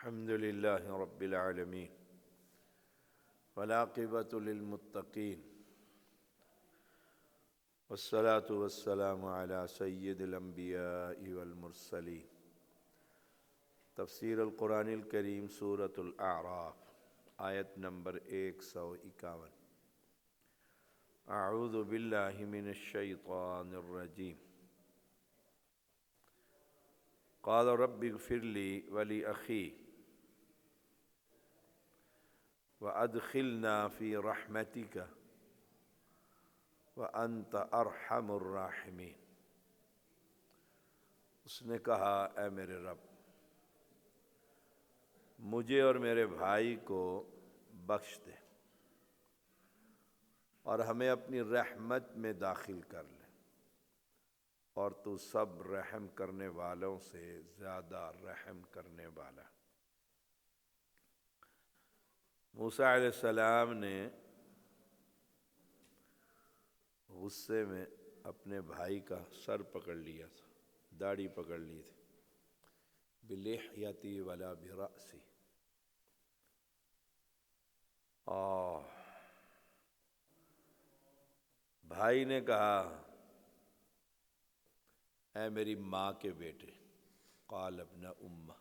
الحمد لله رب العالمين والعاقبة للمتقين والصلاة والسلام على سيد الأنبياء والمرسلين. تفسیر القرآن الکریم سورۃ الاعراف آیت نمبر 151. اعوذ باللہ من الشیطان الرجیم. قال رب اغفر لی ولأخی وأدخلنا في رحمتك وأنت أرحم الراحمين. اس نے کہا اے میرے رب مجھے اور میرے بھائی کو بخش دے اور ہمیں اپنی رحمت میں داخل کر لے، اور تو سب رحم کرنے والوں سے زیادہ رحم کرنے والا. موسیٰ علیہ السلام نے غصے میں اپنے بھائی کا سر پکڑ لیا تھا، داڑھی پکڑ لی تھی. بلحیتی ولا برأسی. بھائی نے کہا اے میری ماں کے بیٹے. قال ابن امہ.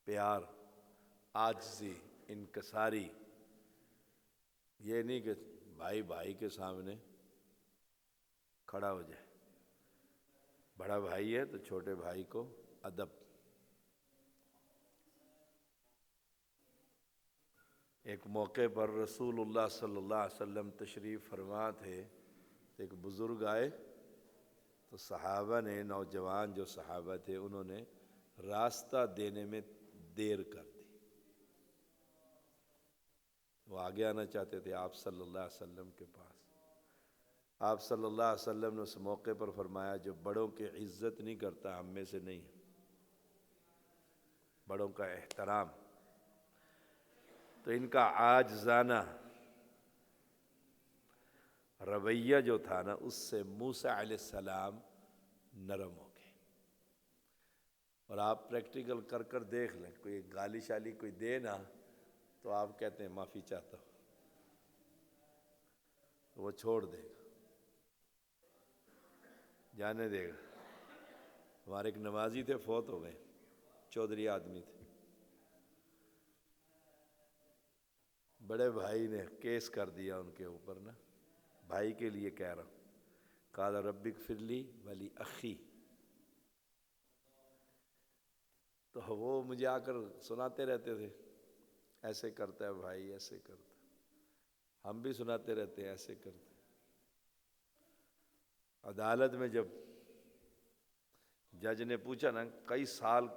پیار، عاجزی، انکساری. یہ نہیں کہ بھائی بھائی کے سامنے کھڑا ہو جائے. بڑا بھائی ہے تو چھوٹے بھائی کو ادب. ایک موقع پر رسول اللہ صلی اللہ علیہ وسلم تشریف فرما تھے. ایک بزرگ آئے تو صحابہ نے، نوجوان جو صحابہ تھے، انہوں نے راستہ دینے میں دیر کر دی. وہ آگے آنا چاہتے تھے آپ صلی اللہ علیہ وسلم کے پاس. آپ صلی اللہ علیہ وسلم نے اس موقع پر فرمایا جو بڑوں کی عزت نہیں کرتا ہم میں سے نہیں ہے. بڑوں کا احترام. تو ان کا عاجزانہ رویہ جو تھا نا، اس سے موسیٰ علیہ السلام نرم ہو گئے. اور آپ پریکٹیکل کر کر دیکھ لیں، کوئی گالی شالی کوئی دے نا تو آپ کہتے ہیں معافی چاہتا ہوں، وہ چھوڑ دے گا، جانے دے گا. ہمارے ایک نمازی تھے، فوت ہو گئے، چودھری آدمی تھے. بڑے بھائی نے کیس کر دیا ان کے اوپر نا. بھائی کے لیے کہہ رہا ہوں. قال رب اغفر لی ولأخی. تو وہ مجھے آ کر سناتے رہتے تھے ایسے کرتا ہے بھائی، ایسے کرتا ہے. ہم بھی سناتے رہتے ہیں ایسے کرتے. عدالت میں جب جج نے پوچھا نا، کئی سال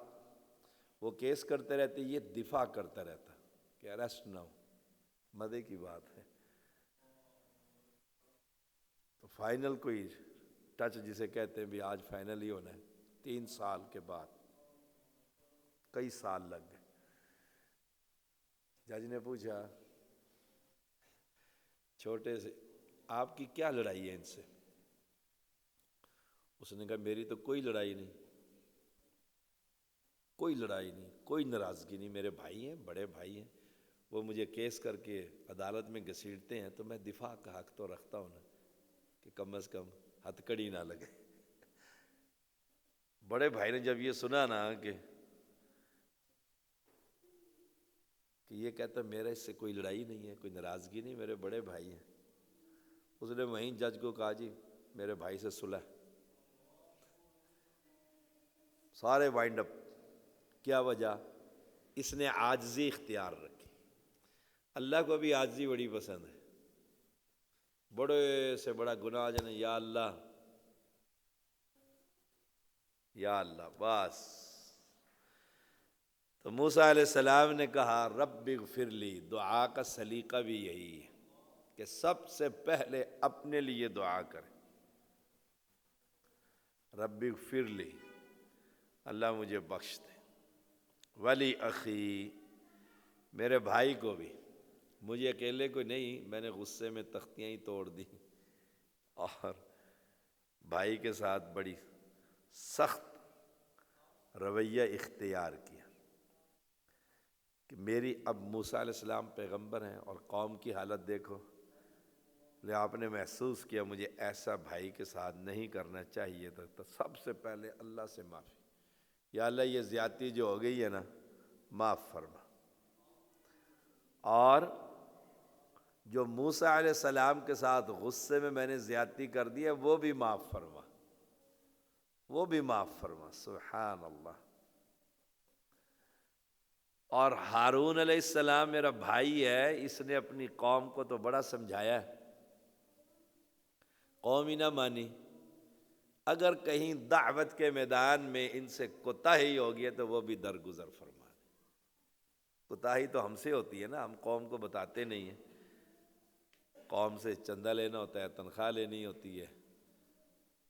وہ کیس کرتے رہتے، یہ دفاع کرتا رہتا کہ اریسٹ نہ ہو. مزے کی بات ہے. تو فائنل کوئی ٹچ جسے کہتے ہیں بھی آج فائنل ہی ہونا ہے. 3 سال کے بعد، کئی سال لگ گئے. جج نے پوچھا چھوٹے سے آپ کی کیا لڑائی ہے ان سے؟ اس نے کہا میری تو کوئی لڑائی نہیں، کوئی لڑائی نہیں، کوئی ناراضگی نہیں. میرے بھائی ہیں، بڑے بھائی ہیں، وہ مجھے کیس کر کے عدالت میں گھسیٹتے ہیں تو میں دفاع کا حق تو رکھتا ہوں نا، کہ کم از کم ہتھ کڑی نہ لگے. بڑے بھائی نے جب یہ سنا نا کہ یہ کہتا میرے اس سے کوئی لڑائی نہیں ہے، کوئی ناراضگی نہیں، میرے بڑے بھائی ہیں، اس نے وہیں جج کو کہا جی میرے بھائی سے صلح. سارے وائنڈ اپ. کیا وجہ؟ اس نے عاجزی اختیار رکھی. اللہ کو بھی عاجزی بڑی پسند ہے. بڑے سے بڑا گناہ جانے یا اللہ یا اللہ بس. تو موسیٰ علیہ السلام نے کہا رب اغفر لی. دعا کا سلیقہ بھی یہی ہے کہ سب سے پہلے اپنے لیے دعا کریں. رب اغفر لی، اللہ مجھے بخش دے. ولی اخی، میرے بھائی کو بھی. مجھے اکیلے کو نہیں، میں نے غصے میں تختیاں ہی توڑ دی اور بھائی کے ساتھ بڑی سخت رویہ اختیار کیا. میری اب موسیٰ علیہ السلام پیغمبر ہیں اور قوم کی حالت دیکھو، لے آپ نے محسوس کیا مجھے ایسا بھائی کے ساتھ نہیں کرنا چاہیے تھا، تو سب سے پہلے اللہ سے معافی، یا اللہ یہ زیادتی جو ہو گئی ہے نا معاف فرما، اور جو موسیٰ علیہ السلام کے ساتھ غصے میں نے زیادتی کر دی ہے وہ بھی معاف فرما، وہ بھی معاف فرما، سبحان اللہ۔ اور ہارون علیہ السلام میرا بھائی ہے، اس نے اپنی قوم کو تو بڑا سمجھایا ہے، قوم ہی نہ مانی، اگر کہیں دعوت کے میدان میں ان سے کوتاہی ہوگی تو وہ بھی درگزر فرما دے۔ کوتاہی تو ہم سے ہوتی ہے نا، ہم قوم کو بتاتے نہیں ہیں، قوم سے چندہ لینا ہوتا ہے، تنخواہ لینی ہوتی ہے،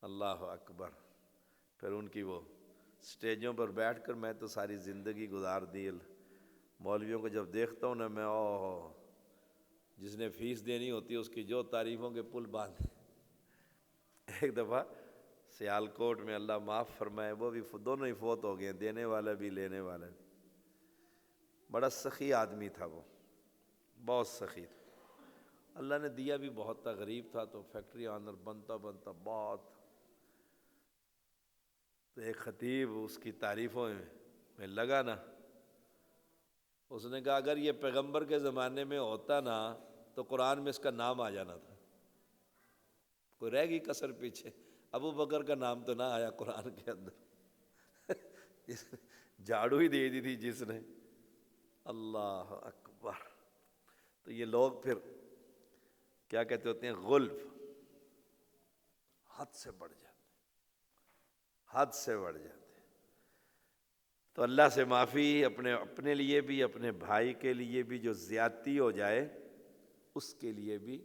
اللہ اکبر، پھر ان کی وہ سٹیجوں پر بیٹھ کر میں تو ساری زندگی گزار دی، مولویوں کو جب دیکھتا ہوں نا میں، جس نے فیس دینی ہوتی ہے اس کی جو تعریفوں کے پل باندھے۔ ایک دفعہ سیالکوٹ میں، اللہ معاف فرمائے، وہ بھی دونوں ہی فوت ہو گئے، دینے والا بھی لینے والا بھی، بڑا سخی آدمی تھا وہ، بہت سخی تھا، اللہ نے دیا بھی بہت تھا، غریب تھا تو فیکٹری آنر بنتا بہت، تو ایک خطیب اس کی تعریفوں میں لگا نا، اس نے کہا اگر یہ پیغمبر کے زمانے میں ہوتا نا تو قرآن میں اس کا نام آ جانا تھا، کوئی رہ گئی کسر پیچھے، ابو بکر کا نام تو نہ آیا قرآن کے اندر، جھاڑو ہی دے دی تھی جس نے، اللہ اکبر۔ تو یہ لوگ پھر کیا کہتے ہوتے ہیں، غلف، حد سے بڑھ جاتے، حد سے بڑھ جاتے۔ تو اللہ سے معافی، اپنے لیے بھی، اپنے بھائی کے لیے بھی جو زیادتی ہو جائے اس کے لیے بھی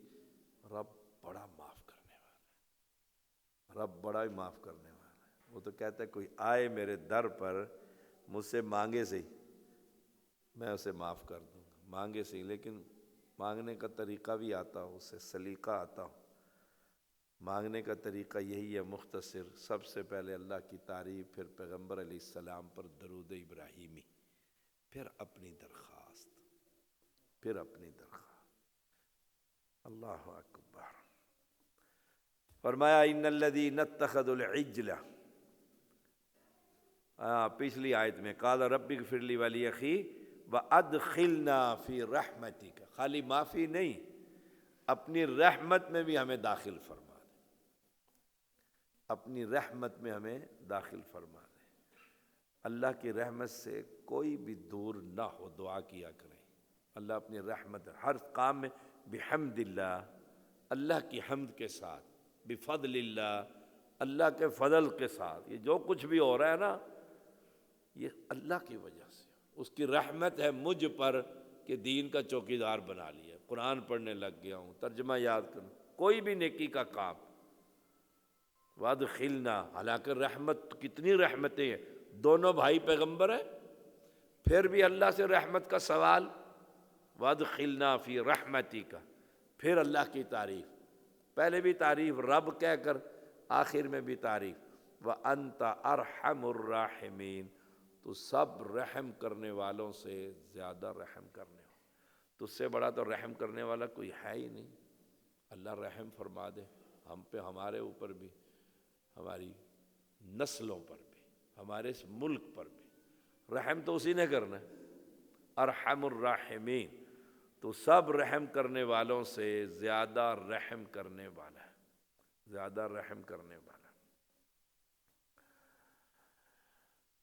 رب بڑا معاف کرنے والا ہے، رب بڑا ہی معاف کرنے والا ہے۔ وہ تو کہتا ہے کوئی آئے میرے در پر مجھ سے مانگے سے میں اسے معاف کر دوں گا، مانگے سے، لیکن مانگنے کا طریقہ بھی آتا ہو، اسے سلیقہ آتا ہو، مانگنے کا طریقہ یہی ہے مختصر، سب سے پہلے اللہ کی تعریف، پھر پیغمبر علیہ السلام پر درود ابراہیمی، پھر اپنی درخواست، پھر اپنی درخواست، اللہ اکبر۔ فرمایا ان الذین اتخذوا العجل، پچھلی آیت میں قال رب اغفر لی ولی اخی وادخلنا فی رحمتک، خالی معافی نہیں، اپنی رحمت میں بھی ہمیں داخل فرما، اپنی رحمت میں ہمیں داخل فرما دے۔ اللہ کی رحمت سے کوئی بھی دور نہ ہو، دعا کیا کریں، اللہ اپنی رحمت ہر کام میں، بحمد اللہ، اللہ کی حمد کے ساتھ، بفضل اللہ، اللہ کے فضل کے ساتھ، یہ جو کچھ بھی ہو رہا ہے نا یہ اللہ کی وجہ سے، اس کی رحمت ہے مجھ پر کہ دین کا چوکیدار بنا لیا، قرآن پڑھنے لگ گیا ہوں، ترجمہ یاد کروں، کوئی بھی نیکی کا کام، وادخلنا، حالانکہ رحمت، کتنی رحمتیں ہیں، دونوں بھائی پیغمبر ہیں، پھر بھی اللہ سے رحمت کا سوال، وادخلنا فی رحمتی کا، پھر اللہ کی تعریف، پہلے بھی تعریف رب کہہ کر، آخر میں بھی تعریف، وانت ارحم الراحمین، تو سب رحم کرنے والوں سے زیادہ رحم کرنے والا، تو اس سے بڑا تو رحم کرنے والا کوئی ہے ہی نہیں، اللہ رحم فرما دے ہم پہ، ہمارے اوپر بھی، ہماری نسلوں پر بھی، ہمارے اس ملک پر بھی، رحم تو اسی نے کرنا ہے، ارحم الراحمین، تو سب رحم کرنے والوں سے زیادہ رحم کرنے والا ہے، زیادہ رحم کرنے والا۔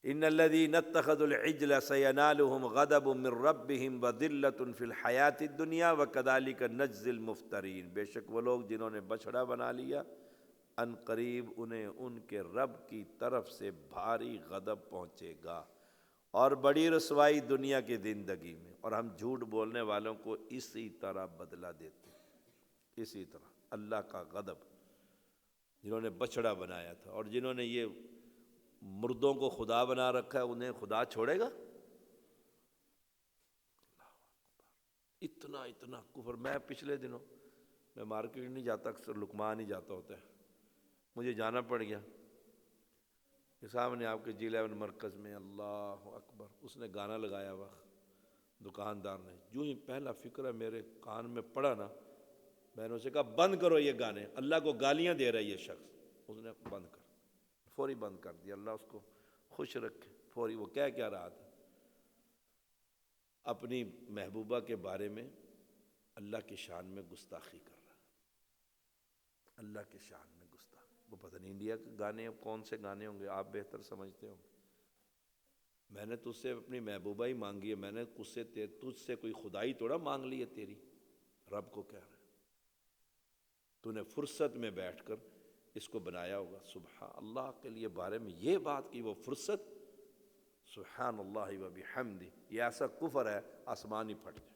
ان الذین اتخذوا العجل سینالهم غضب من ربهم وذلة فی الحیاۃ الدنیا وکذلک نجزی المفترین، بے شک وہ لوگ جنہوں نے بچھڑا بنا لیا، ان قریب انہیں ان کے رب کی طرف سے بھاری غضب پہنچے گا اور بڑی رسوائی دنیا کی زندگی میں، اور ہم جھوٹ بولنے والوں کو اسی طرح بدلہ دیتے ہیں، اسی طرح اللہ کا غضب، جنہوں نے بچڑا بنایا تھا، اور جنہوں نے یہ مردوں کو خدا بنا رکھا ہے، انہیں خدا چھوڑے گا؟ اتنا اتنا کفر۔ میں پچھلے دنوں میں مارکیٹ نہیں جاتا، اکثر لقمان ہی جاتا ہوتا ہے، مجھے جانا پڑ گیا، کہ سامنے آپ کے جی 11 مرکز میں، اللہ اکبر، اس نے گانا لگایا ہوا، دکاندار نے جو ہی پہلا فکرہ میرے کان میں پڑا نا، میں نے اسے کہا بند کرو یہ گانے، اللہ کو گالیاں دے رہا ہے یہ شخص۔ اس نے بند کر، فوری بند کر دیا، اللہ اس کو خوش رکھے۔ فوری وہ کیا رہا تھا، اپنی محبوبہ کے بارے میں اللہ کی شان میں گستاخی کر رہا، اللہ کی شان میں گستاخی۔ وہ پتہ نہیں انڈیا کے گانے کون سے گانے ہوں گے، آپ بہتر سمجھتے ہوں گے۔ میں نے تجھ سے اپنی محبوبہ ہی مانگی ہے، میں نے تجھ سے کوئی خدائی توڑا مانگ لی ہے تیری، رب کو کہہ رہا ہے۔ تو نے فرصت میں بیٹھ کر اس کو بنایا ہوگا۔ سبحان اللہ کے لیے بارے میں یہ بات کی، وہ فرصت، سبحان اللہ و بحمدہ، یہ ایسا کفر ہے آسمان ہی پھٹ جائے۔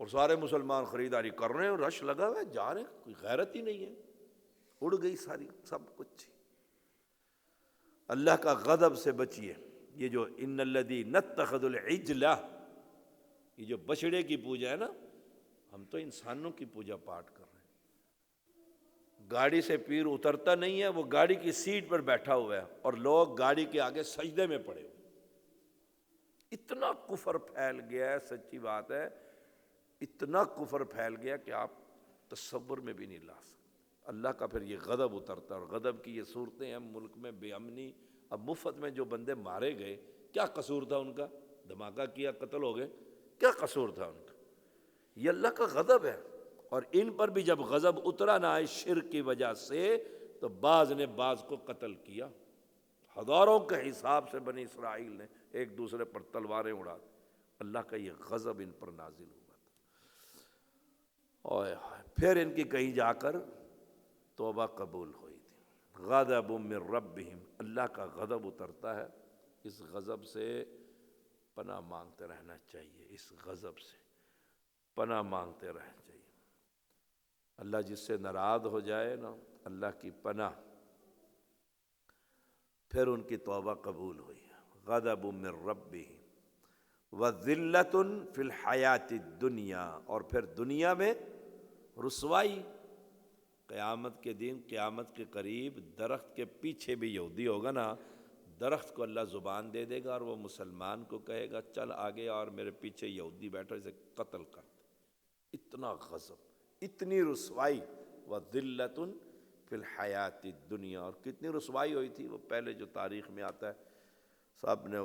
اور سارے مسلمان خریداری کر رہے ہیں، رش لگا ہوا ہے، جا رہے ہیں، کوئی غیرت ہی نہیں ہے، اڑ گئی ساری سب کچھ۔ اللہ کا غضب سے بچیے۔ یہ جو ان الذین اتخذوا العجل، یہ جو بچڑے کی پوجا ہے نا، ہم تو انسانوں کی پوجا پاٹ کر رہے ہیں۔ گاڑی سے پیر اترتا نہیں ہے، وہ گاڑی کی سیٹ پر بیٹھا ہوا ہے اور لوگ گاڑی کے آگے سجدے میں پڑے ہوئے۔ اتنا کفر پھیل گیا ہے، سچی بات ہے، اتنا کفر پھیل گیا کہ آپ تصور میں بھی نہیں لا سکتے۔ اللہ کا پھر یہ غضب اترتا ہے، اور غضب کی یہ صورتیں ہیں ملک میں بے امنی۔ اب مفت میں جو بندے مارے گئے، کیا قصور تھا ان کا؟ دھماکہ کیا، قتل ہو گئے، کیا قصور تھا ان کا؟ یہ اللہ کا غضب ہے۔ اور ان پر بھی جب غضب اترا نہ آئے شرک کی وجہ سے، تو بعض نے بعض کو قتل کیا۔ ہزاروں کے حساب سے بنی اسرائیل نے ایک دوسرے پر تلواریں اڑا دی۔ اللہ کا یہ غضب ان پر نازل ہوا تھا۔ اوئے ہوئے، پھر ان کی کہیں جا کر توبہ قبول ہوئی تھی۔ غضب من ربہم، اللہ کا غضب اترتا ہے، اس غضب سے پناہ مانگتے رہنا چاہیے، اس غضب سے پناہ مانگتے رہنا چاہیے۔ اللہ جس سے ناراض ہو جائے نا، اللہ کی پناہ۔ پھر ان کی توبہ قبول ہوئی۔ غضب من ربہم وذلۃ فی الحیات الدنیا، اور پھر دنیا میں رسوائی۔ قیامت کے دن، قیامت کے قریب درخت کے پیچھے بھی یہودی ہوگا نا، درخت کو اللہ زبان دے دے گا اور وہ مسلمان کو کہے گا چل آگے، اور میرے پیچھے یہودی بیٹھا، اسے قتل کر دے۔ اتنا غضب، اتنی رسوائی۔ وذلۃ فی الحیات الدنیا، اور کتنی رسوائی ہوئی تھی، وہ پہلے جو تاریخ میں آتا ہے، سب نے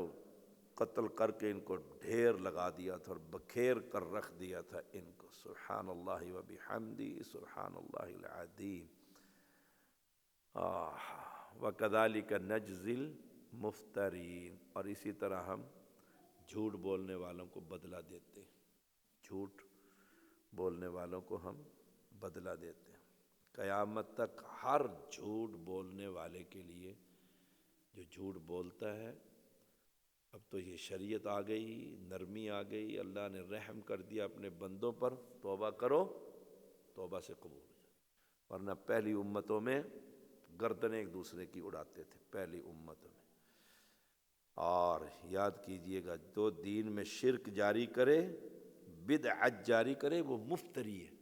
قتل کر کے ان کو ڈھیر لگا دیا تھا اور بکھیر کر رکھ دیا تھا ان کو۔ سبحان اللہ و بحمدہ، سبحان اللہ العظیم۔ وَكَذَلِكَ نَجْزِي الْمُفْتَرِينَ، اور اسی طرح ہم جھوٹ بولنے والوں کو بدلہ دیتے ہیں، جھوٹ بولنے والوں کو ہم بدلہ دیتے ہیں۔ قیامت تک ہر جھوٹ بولنے والے کے لیے، جو جھوٹ بولتا ہے، اب تو یہ شریعت آ گئی، نرمی آ گئی، اللہ نے رحم کر دیا اپنے بندوں پر، توبہ کرو، توبہ سے قبول ہو جائے۔ ورنہ پہلی امتوں میں گردنیں ایک دوسرے کی اڑاتے تھے، پہلی امتوں میں۔ اور یاد کیجئے گا، جو دین میں شرک جاری کرے، بدعت جاری کرے، وہ مفتری ہے،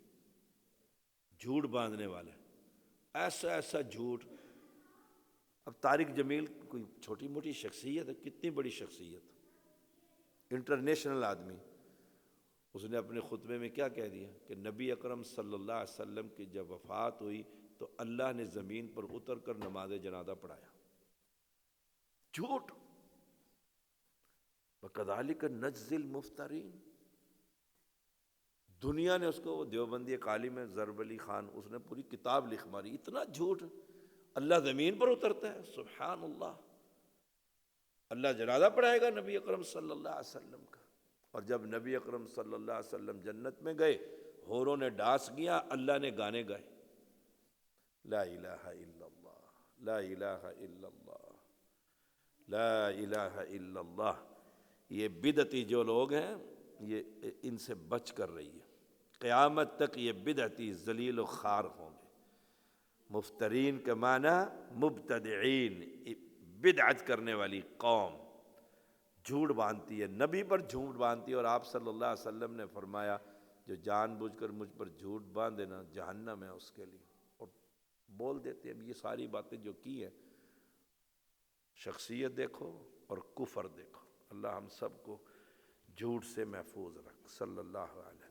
جھوٹ باندھنے والا ہے۔ ایسا ایسا جھوٹ، اب طارق جمیل کوئی چھوٹی موٹی شخصیت ہے، کتنی بڑی شخصیت، انٹرنیشنل آدمی۔ اس نے اپنے خطبے میں کیا کہہ دیا کہ نبی اکرم صلی اللہ علیہ وسلم کی جب وفات ہوئی تو اللہ نے زمین پر اتر کر نماز جنازہ پڑھایا۔ جھوٹ۔ وَكَذَلِكَ نَجْزِي الْمُفْتَرِينَ۔ دنیا نے اس کو، دیوبندی ایک عالم ہے ضرب علی خان، اس نے پوری کتاب لکھ ماری، اتنا جھوٹ۔ اللہ زمین پر اترتا ہے، سبحان اللہ، اللہ جنازہ پڑھائے گا نبی اکرم صلی اللہ علیہ وسلم کا۔ اور جب نبی اکرم صلی اللہ علیہ وسلم جنت میں گئے، حوروں نے ڈانس کیا، اللہ نے گانے گائے، لا الہ الا اللہ، لا الہ الا اللہ، لا الہ الا اللہ۔ یہ بدعتی جو لوگ ہیں، یہ ان سے بچ کر رہی ہے، قیامت تک یہ بدعتی ذلیل و خوار ہوں گے۔ مفترین کا معنی مبتدعین، بدعت کرنے والی قوم، جھوٹ باندھتی ہے، نبی پر جھوٹ باندھتی ہے۔ اور آپ صلی اللہ علیہ وسلم نے فرمایا جو جان بوجھ کر مجھ پر جھوٹ باندھے نا، جہنم ہے اس کے لیے۔ اور بول دیتے ہیں، یہ ساری باتیں جو کی ہیں، شخصیت دیکھو اور کفر دیکھو۔ اللہ ہم سب کو جھوٹ سے محفوظ رکھ۔ صلی اللہ علیہ